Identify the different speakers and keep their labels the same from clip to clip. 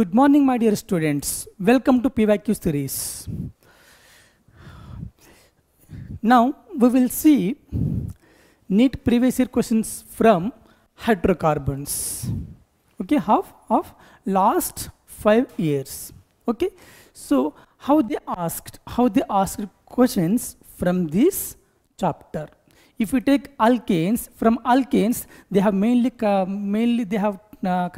Speaker 1: Good morning, my dear students. Welcome to PYQ series. Now we will see NEET previous year questions from hydrocarbons. Okay, of last 5 years. Okay, so how they asked questions from this chapter. If we take alkanes, from alkanes they have mainly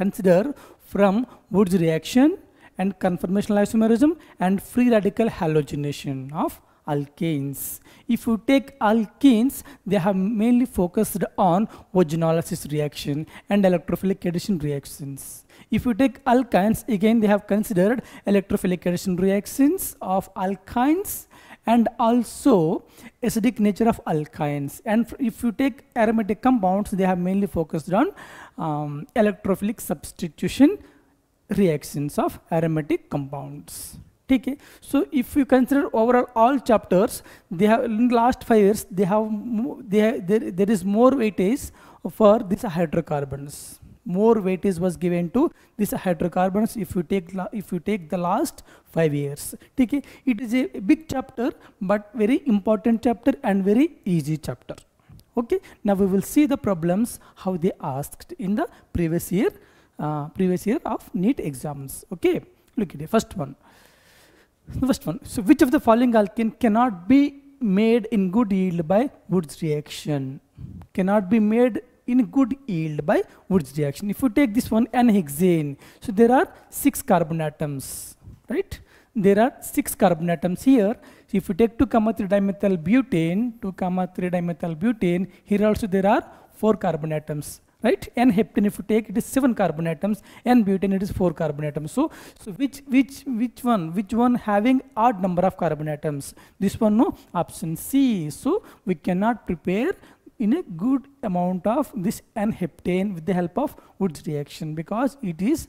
Speaker 1: considered from Wurtz reaction and conformational isomerism and free radical halogenation of alkanes. If you take alkenes, they have mainly focused on ozonolysis reaction and electrophilic addition reactions. If you take alkynes, again they have considered electrophilic addition reactions of alkynes and also acidic nature of alkynes. And if you take aromatic compounds, they have mainly focused on electrophilic substitution reactions of aromatic compounds. Okay. So if you consider overall all chapters, they have in the last 5 years there is more weightage for these hydrocarbons. More weightage was given to these hydrocarbons if you take the last 5 years. Okay. It is a big chapter but very important chapter and very easy chapter. Okay. Now we will see the problems how they asked in the previous year of NEET exams. Okay. Look at the first one. The first one. So which of the following alkene cannot be made in good yield by Wurtz reaction? Cannot be made in good yield by Wurtz reaction. If you take this one, n-Hexane, so there are 6 carbon atoms, right? There are 6 carbon atoms here. So if you take 2,3-dimethylbutane, here also there are 4 carbon atoms, right? N-heptane, if you take, it is 7 carbon atoms. N-butane, it is 4 carbon atoms. So which one having odd number of carbon atoms? This one, no, option C. So we cannot prepare in a good amount of this n-heptane with the help of Wurtz reaction, because it is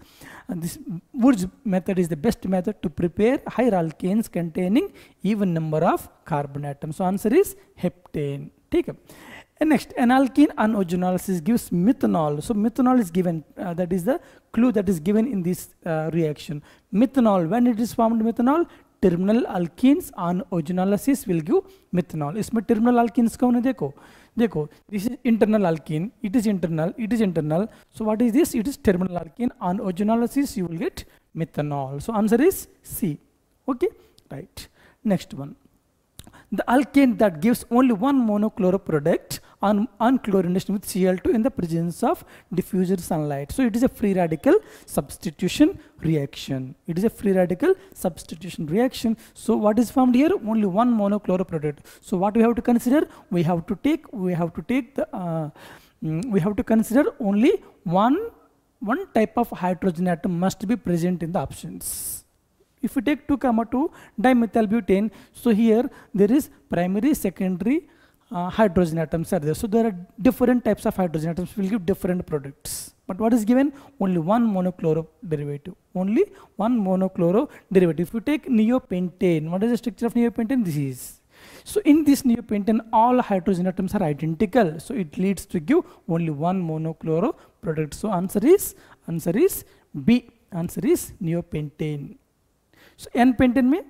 Speaker 1: this Wurtz method is the best method to prepare higher alkanes containing even number of carbon atoms. So answer is heptane. Take up. And next, an alkene on ozonolysis gives methanol. So methanol is given, that is the clue that is given in this reaction. Methanol, when it is formed methanol, terminal alkenes on ozonolysis will give methanol. इसमें terminal alkenes कौन है देखो this is internal alkene, it is internal. So what is this? It is terminal alkene. On ozonolysis you will get methanol. So answer is C. Okay, right. Next one. The alkane that gives only one monochloro product on chlorination with Cl2 in the presence of diffused sunlight. So it is a free radical substitution reaction. So what is formed here? Only one monochloro product. So what we have to consider? We have to consider only one type of hydrogen atom must be present in the options. If we take 2,2-dimethylbutane, so here there is primary, secondary hydrogen atoms are there. So there are different types of hydrogen atoms will give different products. But what is given? Only one monochloro derivative. If you take neopentane, what is the structure of neopentane? This is. So in this neopentane, all hydrogen atoms are identical. So it leads to give only one monochloro product. So answer is B. Answer is neopentane. So n-pentane में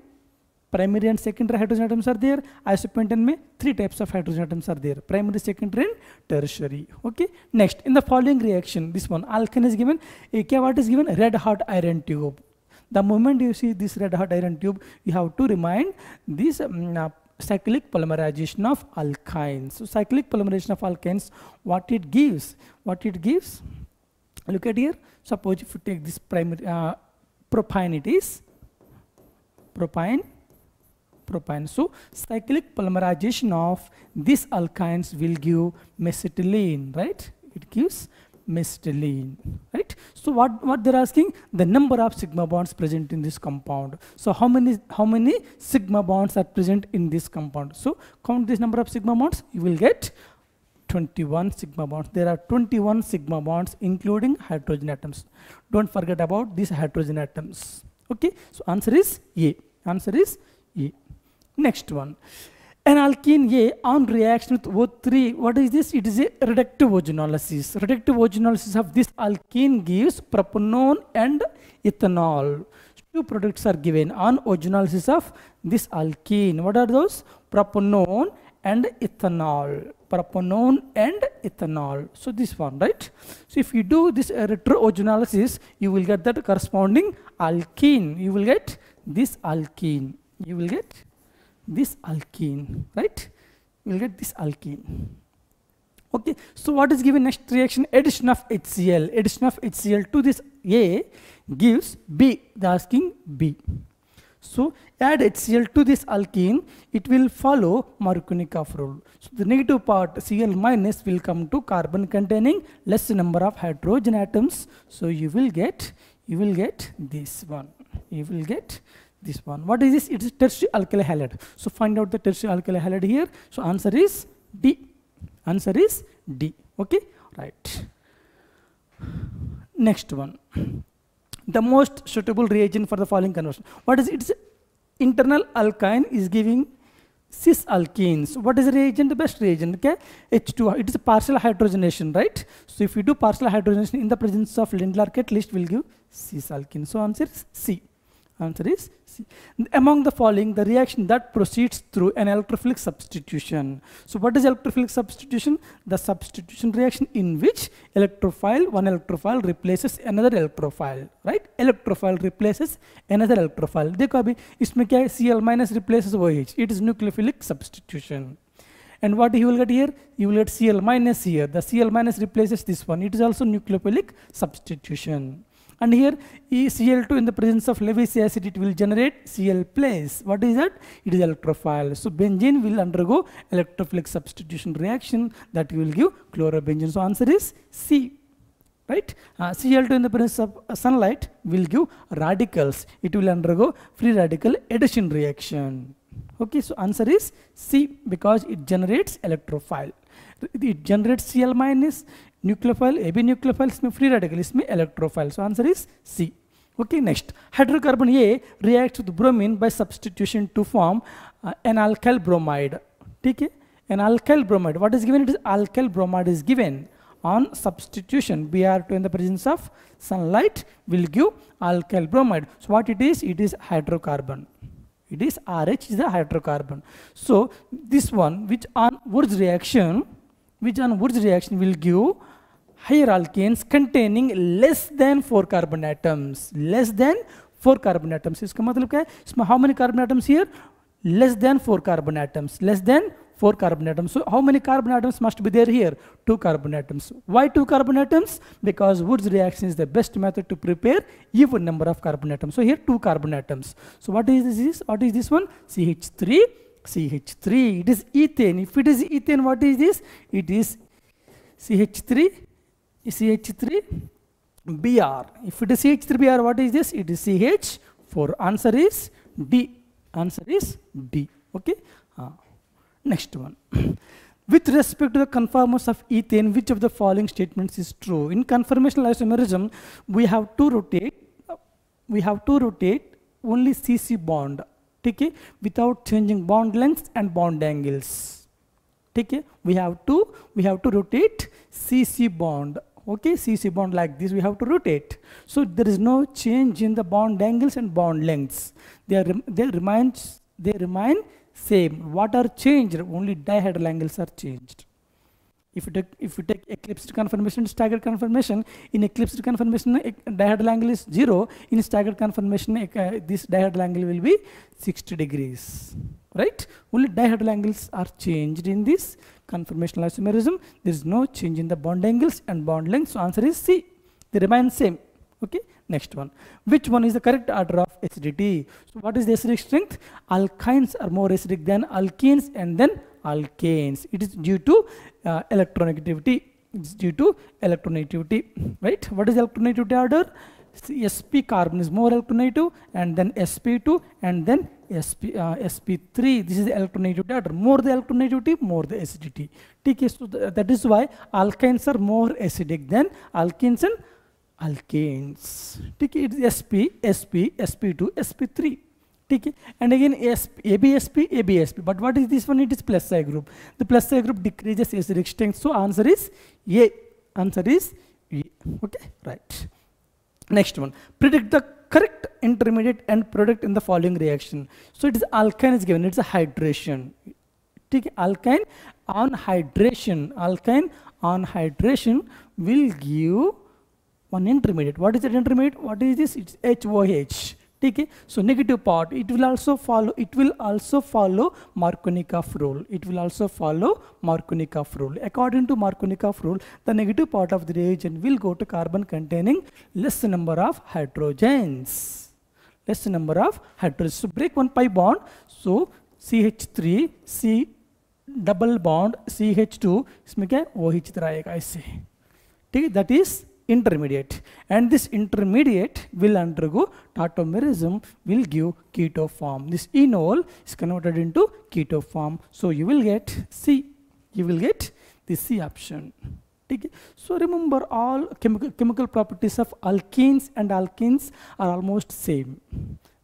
Speaker 1: primary and secondary hydrogen atoms are there. Isopentane में 3 types of hydrogen atoms are there: primary, secondary, and tertiary. Okay. Next, in the following reaction, this one alkane is given. What is given? Red hot iron tube. The moment you see this red hot iron tube, you have to remind this cyclic polymerization of alkynes. So cyclic polymerization of alkynes, what it gives? Look at here. Suppose if you take this primary propane, it is propane. So cyclic polymerization of these alkynes will give mesitylene, right? It gives mesitylene, right? So what they're asking? The number of sigma bonds present in this compound. So how many sigma bonds are present in this compound? So count this number of sigma bonds, you will get 21 sigma bonds. There are 21 sigma bonds including hydrogen atoms. Don't forget about these hydrogen atoms. Okay, so answer is A. Next one. An alkene A on reaction with O3, what is this? It is a reductive ozonolysis. Reductive ozonolysis of this alkene gives propanone and ethanol. Two products are given on ozonolysis of this alkene. What are those? Propanone and ethanol. Propanone and ethanol. So this one, right? So if you do this retro-ozonolysis, you will get that corresponding alkene. You will get this alkene. You will get this alkene, right? You will get this alkene. Okay, so what is given next reaction? Addition of HCl. Addition of HCl to this A gives B. They are asking B. So add HCl to this alkene, it will follow Markovnikov rule. So the negative part Cl minus will come to carbon containing less number of hydrogen atoms. So you will get this one. You will get this one. What is this? It is tertiary alkyl halide. So find out the tertiary alkyl halide here. So answer is D. Answer is D. Okay, right. Next one. The most suitable reagent for the following conversion. What is it? It's internal alkyne is giving cis alkenes. What is the reagent? The best reagent. Okay, H2. It is a partial hydrogenation, right? So if you do partial hydrogenation in the presence of Lindlar catalyst, will give cis alkene. So answer is C. Answer is C. Among the following, the reaction that proceeds through an electrophilic substitution. So what is electrophilic substitution? The substitution reaction in which one electrophile replaces another electrophile, right? Electrophile replaces another electrophile. देखो अभी इसमें क्या है? Cl minus replaces OH. It is nucleophilic substitution. And what you will get here? You will get Cl minus here. The Cl minus replaces this one. It is also nucleophilic substitution. And here Cl2 in the presence of Lewis acid, it will generate Cl plus. What is that? It is electrophile. So benzene will undergo electrophilic substitution reaction that will give chlorobenzene. So answer is C. Right? Cl2 in the presence of sunlight will give radicals. It will undergo free radical addition reaction. Okay, so answer is C because it generates electrophile. It generates Cl minus nucleophile, AB nucleophile, इसमें free radical, इसमें electrophile. So answer is C. Okay, next. Hydrocarbon A reacts with bromine by substitution to form an alkyl bromide. ठीक है? An alkyl bromide. What is given? It is alkyl bromide is given on substitution. Br2 in the presence of sunlight will give alkyl bromide. So what it is? It is hydrocarbon. It is RH is the hydrocarbon. So this one, which on Wurtz reaction will give higher alkanes containing less than 4 carbon atoms. Less than 4 carbon atoms. इसका मतलब क्या है? इसमें how many carbon atoms here? Less than 4 carbon atoms. Less than 4 carbon atoms. So how many carbon atoms must be there here? 2 carbon atoms. Why 2 carbon atoms? Because Wurtz reaction is the best method to prepare even number of carbon atoms. So here 2 carbon atoms. So what is this? What is this one? CH3. CH3. It is ethane. If it is ethane, what is this? It is CH3. CH3Br. If it is CH3Br, what is this? It is CH4. Answer is D. Answer is D. Okay. Next one. With respect to the conformers of ethane, which of the following statements is true? In conformational isomerism, we have to rotate only CC bond. Okay, without changing bond lengths and bond angles. Okay, we have to rotate CC bond. Okay, CC bond like this we have to rotate. So there is no change in the bond angles and bond lengths. They remain same. What are changed? Only dihedral angles are changed. If you take eclipsed conformation, staggered conformation, in eclipsed conformation dihedral angle is 0. In staggered conformation this dihedral angle will be 60 degrees. Right? Only dihedral angles are changed in this conformational isomerism. There is no change in the bond angles and bond lengths. So answer is C. They remain same. Okay. Next one. Which one is the correct order of acidity? So what is the acidic strength? Alkynes are more acidic than alkenes and then alkanes. It is due to electronegativity. It's due to electronegativity. Right? What is electronegativity order? sp carbon is more electronegative, and then sp2, and then sp3. This is the electronegativity order. More the electronegativity, more the acidity. Okay, so that is why alkynes are more acidic than alkenes and alkanes. Okay, it is sp2, sp3. ठीक है. And again ABSP, ABSP. But what is this one? It is plus I group. The plus I group decreases acidic strength. So answer is A. Answer is A. Okay, right. Next one. Predict the correct intermediate end product in the following reaction. So it is alkyne is given. It's a hydration. ठीक है. Alkyne on hydration. Alkyne on hydration will give one intermediate. What is that intermediate? What is this? It's HOH. ठीक है. So negative part, it will also follow Markovnikov rule. It will also follow Markovnikov rule. According to Markovnikov rule, the negative part of the reagent will go to carbon containing less number of hydrogens. Less number of hydrogens. So break one pi bond. So CH3, C double bond CH2, इसमें क्या OH आएगा ऐसे. ठीक है. That is intermediate, and this intermediate will undergo tautomerism, will give keto form. This enol is converted into keto form, so you will get C. You will get the C option. Okay. So remember, all chemical properties of alkenes and alkenes are almost same.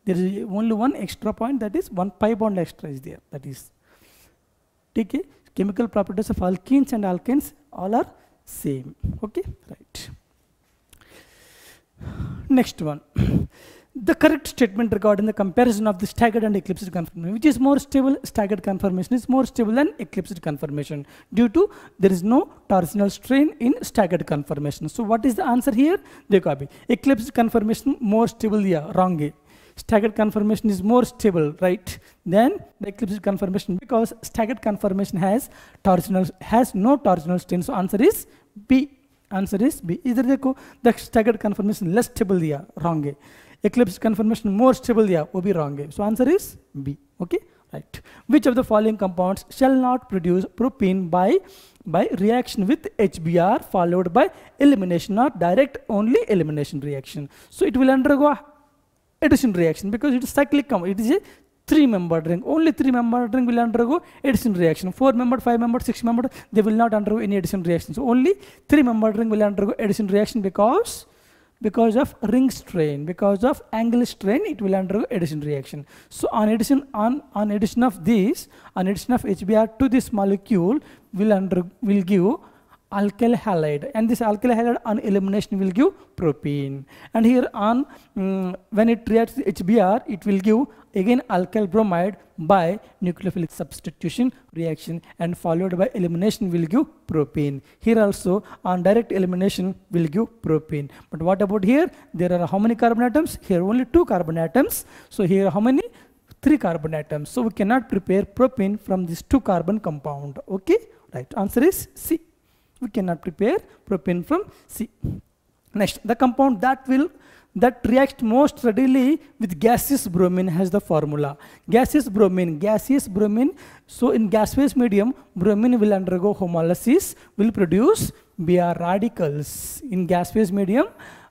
Speaker 1: There is only one extra point, that is one pi bond extra is there. That is okay. Chemical properties of alkenes and alkenes all are same. Okay, right. Next one. The correct statement regarding the comparison of the staggered and eclipsed conformation. Which is more stable? Staggered conformation is more stable than eclipsed conformation, due to there is no torsional strain in staggered conformation. So what is the answer here? देखो अभी eclipsed conformation more stable दिया, wrong है. Staggered conformation is more stable, right, than the eclipsed conformation, because staggered conformation has no torsional strain. So answer is B. Answer is B. इधर देखो, the staggered conformation less stable दिया, wrong है. Eclipsed conformation more stable दिया, वो भी wrong है. So answer is B. Okay, right. Which of the following compounds shall not produce propene by reaction with HBr followed by elimination or direct only elimination reaction? So it will undergo addition reaction, because it is cyclic compound. It is a 3-membered ring. Only 3-membered ring will undergo addition reaction. 4-membered, 5-membered, 6-membered, they will not undergo any addition reaction. So only 3-membered ring will undergo addition reaction because of ring strain, because of angle strain, it will undergo addition reaction. So on addition of HBr to this molecule will give alkyl halide, and this alkyl halide on elimination will give propene. And here on when it reacts with HBr, it will give again alkyl bromide by nucleophilic substitution reaction, and followed by elimination will give propene. Here also on direct elimination will give propene. But what about here? There are how many carbon atoms? Here only 2 carbon atoms. So here how many? 3 carbon atoms. So we cannot prepare propene from this 2 carbon compound. Okay, right. Answer is C. We cannot prepare propane from C. Next, the compound that reacts most readily with gaseous bromine has the formula. Gaseous bromine. So in gaseous medium, bromine will undergo homolysis, will produce Br radicals. In gaseous medium,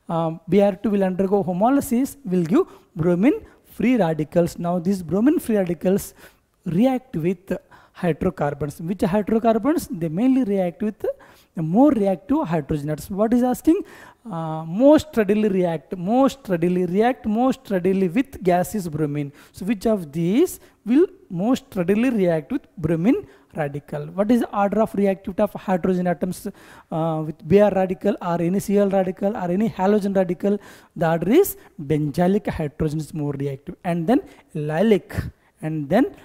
Speaker 1: Br2 will undergo homolysis, will give bromine free radicals. Now these bromine free radicals react with hydrocarbons. Which hydrocarbons? They mainly react with the more reactive hydrogen atoms. What is asking? Most readily react most readily with gaseous bromine. So which of these will most readily react with bromine radical? What is the order of reactivity of hydrogen atoms with Br radical or any Cl radical or any halogen radical? The order is benzylic hydrogen is more reactive, and then allylic, and then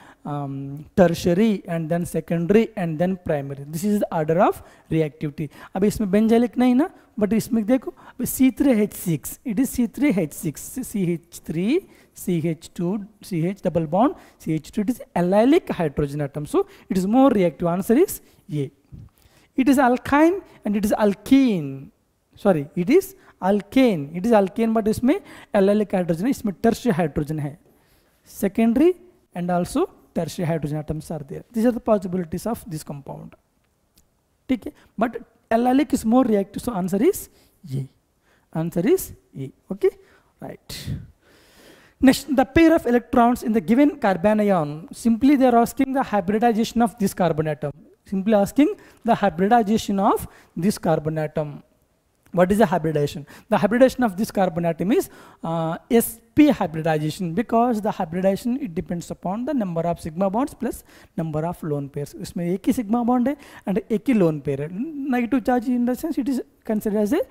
Speaker 1: tertiary, and then secondary, and then primary. This is the order of reactivity. अब इसमें benzylic नहीं ना, but इसमें देखो C3H6, it is C3H6, CH3, CH2, CH double bond, CH2, it is allylic hydrogen atom. So it is more reactive. Answer is A. It is alkyne and it is alkene. Sorry, it is alkane. It is alkane, but इसमें allylic hydrogen है, इसमें tertiary hydrogen है. Secondary and also tertiary hydrogen atoms are there. These are the possibilities of this compound. Okay. But allylic is more reactive, so answer is A. Answer is A. Okay, right. Next, the pair of electrons in the given carbanion. Simply they are asking the hybridization of this carbon atom. Simply asking the hybridization of this carbon atom. What is the hybridization? The hybridization of this carbon atom is sp hybridization, because the hybridization it depends upon the number of sigma bonds plus number of lone pairs. इसमें एक ही sigma bond है and एक ही lone pair है. Negative charge in the sense it is considered as a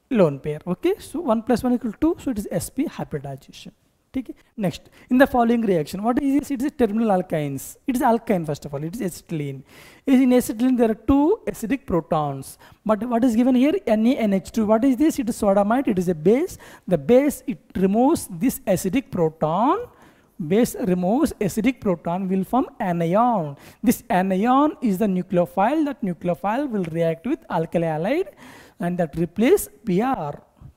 Speaker 1: lone pair. Okay, so 1 plus 1 equal to 2, so it is sp hybridization. Okay. Next, in the following reaction, what is this? It is terminal alkynes. It is alkyne first of all. It is acetylene. In acetylene, there are 2 acidic protons. But what is given here? NaNH2. What is this? It is sodamide. It is a base. The base it removes this acidic proton. Base removes acidic proton will form anion. This anion is the nucleophile. That nucleophile will react with alkali halide, and that replace Br.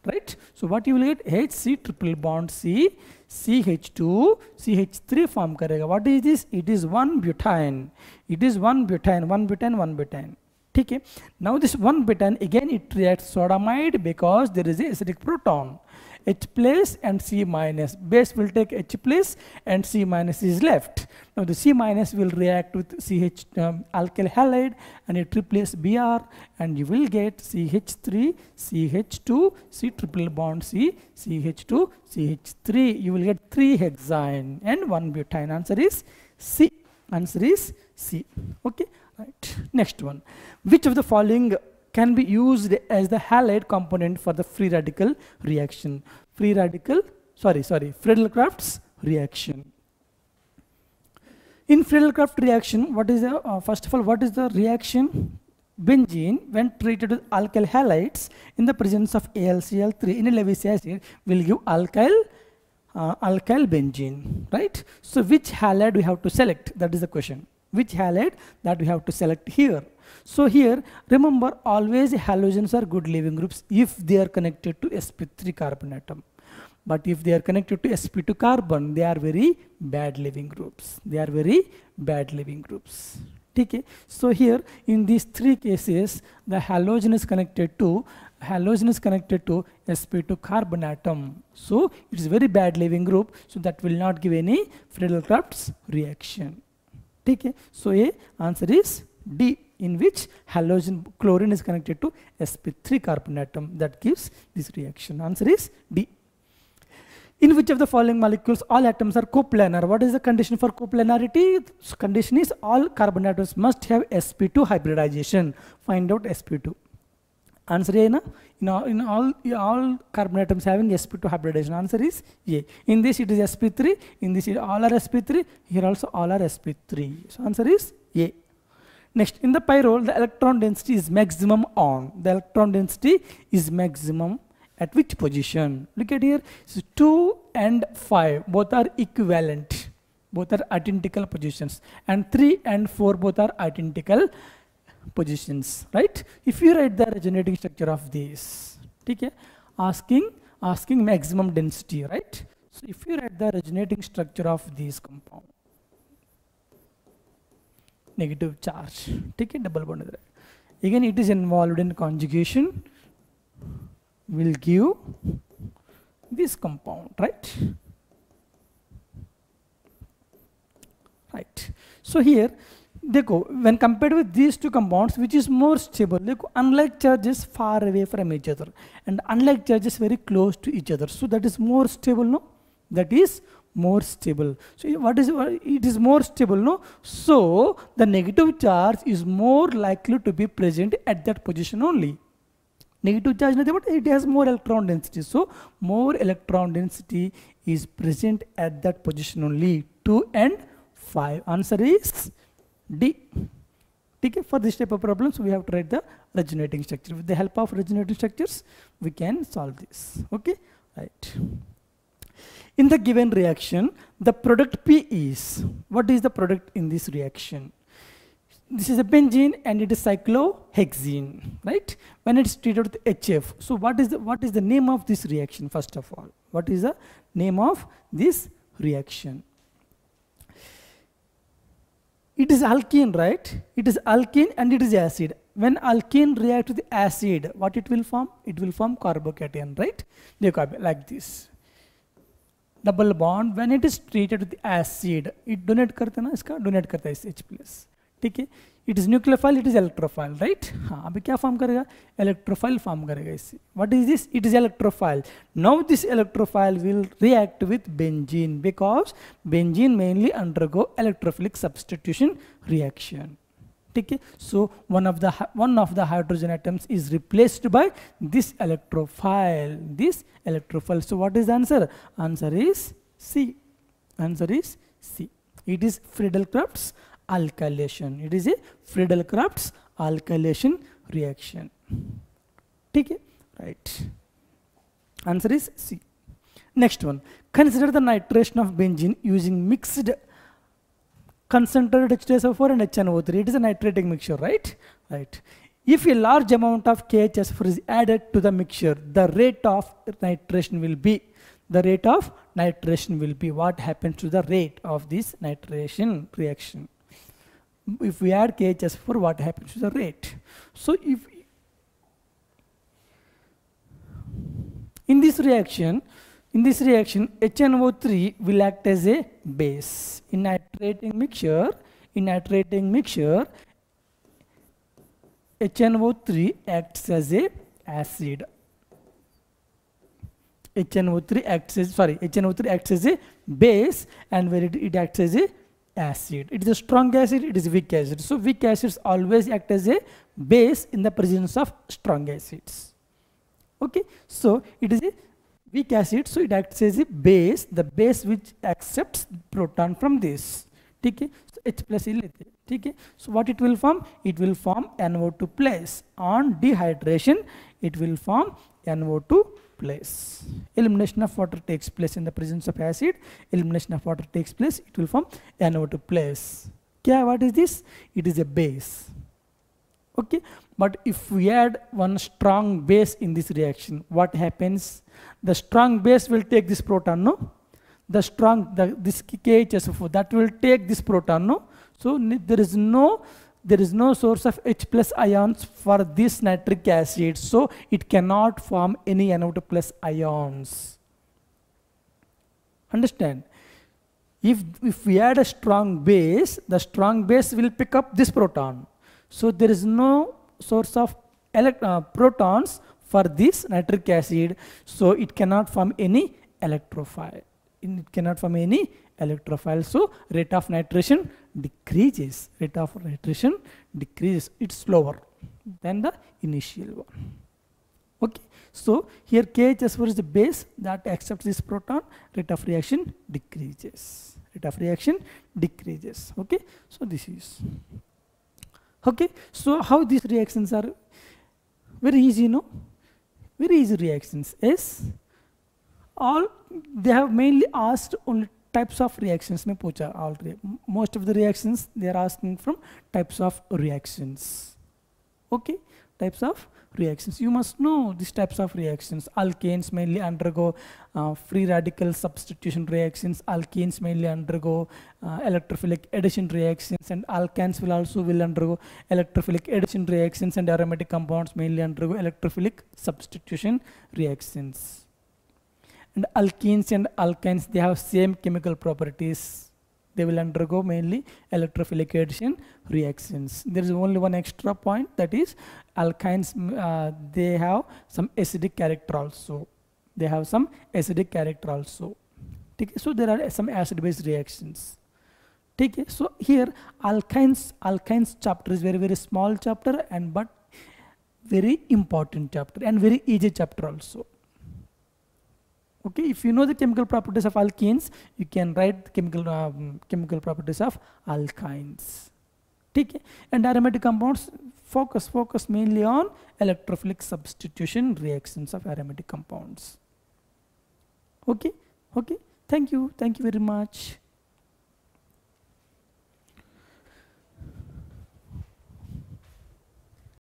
Speaker 1: Right? So what you will get? HC triple bond C, CH2, CH3 form karega. What is this? It is 1-butane. It is 1-butane, 1-butane, 1-butane. Okay. Now this 1-butane again it reacts sodamide because there is a acidic proton. H plus and C minus. Base will take H plus and C minus is left. Now the C minus will react with CH alkyl halide and it replaces Br, and you will get CH3, CH2, C triple bond C, CH2, CH3. You will get 3-hexane and 1-butane. Answer is C. Answer is C. Okay. Right. Next one. Which of the following can be used as the halide component for the free radical reaction? Friedel-Craft's reaction. In Friedel-Craft reaction, what is the first of all, what is the reaction? Benzene, when treated with alkyl halides in the presence of AlCl3 in a Lewis acid, will give alkyl benzene, right? So which halide we have to select? That is the question. Which halide that we have to select here? So here, remember, always halogens are good leaving groups if they are connected to sp3 carbon atom. But if they are connected to sp2 carbon, they are very bad leaving groups. They are very bad leaving groups. Okay. So here, in these 3 cases, the halogen is connected to sp2 carbon atom. So it is very bad leaving group. So that will not give any Friedel-Craft's reaction. Okay. So A answer is D, in which halogen chlorine is connected to sp3 carbon atom. That gives this reaction. Answer is D. In which of the following molecules all atoms are coplanar? What is the condition for coplanarity? Condition is all carbon atoms must have sp2 hybridization. Find out sp2. Answer A, na? In all carbon atoms having sp2 hybridization. Answer is A. In this it is sp3. In this all are sp3. Here also all are sp3. So answer is A. Next, in the pyrrole, the electron density is maximum on. The electron density is maximum at which position? Look at here. So 2 and 5 both are equivalent. Both are identical positions. And 3 and 4 both are identical positions. Right? If you write the resonating structure of these, okay, asking maximum density, right? So if you write the resonating structure of these compound, negative charge, take a double bond. Again, it is involved in conjugation, will give this compound, right? Right. So here, when compared with these 2 compounds, which is more stable? Unlike charges far away from each other, and unlike charges very close to each other. So that is more stable, no? That is more stable. So what is it is more stable, no? So the negative charge is more likely to be present at that position only. Negative charge, nothing but it has more electron density. So more electron density is present at that position only. 2 and 5. Answer is D. Okay, for this type of problems, we have to write the resonating structure. With the help of resonating structures, we can solve this. Okay, right. In the given reaction, the product P is, what is the product in this reaction? This is a benzene and it is cyclohexene, right? When it's treated with HF. So what is the name of this reaction first of all? What is the name of this reaction? It is alkene, right? It is alkene and it is acid. When alkene reacts with acid, what it will form? It will form carbocation, right? Like this. Double bond, when it is treated with acid, it donate करता है ना इसका, donate करता है इस H+. ठीक है, it is nucleophile, it is electrophile, right. हाँ, अभी क्या फॉर्म करेगा, इलेक्ट्रोफाइल फॉर्म करेगा इससे। What is this, it is electrophile. Now this electrophile will react with benzene because benzene mainly undergo electrophilic substitution reaction, ठीक है। सो one of the hydrogen atoms is replaced by this electrophile, So what is the answer? Answer is C. Answer is C. It is Friedel-Craft's alkylation. It is a Friedel-Craft's alkylation reaction. ठीक है, right. Answer is C. Next one. Consider the nitration of benzene using mixed concentrated H2SO4 and HNO3. It is a nitrating mixture, right? Right. If a large amount of KHS4 is added to the mixture, the rate of nitration will be. What happens to the rate of this nitration reaction? If we add KHS4, what happens to the rate? So if in this reaction, HNO3 will act as a base. In nitrating mixture, HNO3 acts as a acid. HNO3 acts as a base, and where it acts as a acid. It is a strong acid, it is a weak acid. So weak acids always act as a base in the presence of strong acids. Okay, so it is a weak acid, so it acts as a base, the base which accepts proton from this. Okay, so H plus लेते, ठीक. So what it will form? It will form NO2 plus. On dehydration, it will form NO2 plus. Elimination of water takes place in the presence of acid. Elimination of water takes place, it will form NO2 plus. What is this? It is a base. Okay, but if we add one strong base in this reaction, what happens? The strong base will take this proton, no? This KHSO4 that will take this proton, no? So there is no source of H plus ions for this nitric acid, so it cannot form any NO2 plus ions. Understand? If we add a strong base, the strong base will pick up this proton. So there is no source of protons for this nitric acid, so it cannot form any electrophile. So rate of nitration decreases. It's slower than the initial one. Okay, so here KHS4 is the base that accepts this proton. Rate of reaction decreases. Okay, so this is. Okay, so how these reactions are? Very easy, no? Very easy reactions. Yes, they have mainly asked only types of reactions. Most of the reactions they are asking from types of reactions. Okay, types of reactions. You must know these types of reactions. Alkanes mainly undergo free radical substitution reactions. Alkenes mainly undergo electrophilic addition reactions, and alkanes will undergo electrophilic addition reactions, and aromatic compounds mainly undergo electrophilic substitution reactions. And alkenes and alkynes, they have same chemical properties. They will undergo mainly electrophilic addition reactions. There is only one extra point, that is alkynes, they have some acidic character also. Okay, so there are some acid-base reactions. Okay, so here alkynes chapter is very small chapter, but very important chapter and very easy chapter also. Okay, if you know the chemical properties of alkenes, you can write the chemical properties of alkynes. Okay, and aromatic compounds focus mainly on electrophilic substitution reactions of aromatic compounds. Okay, thank you very much.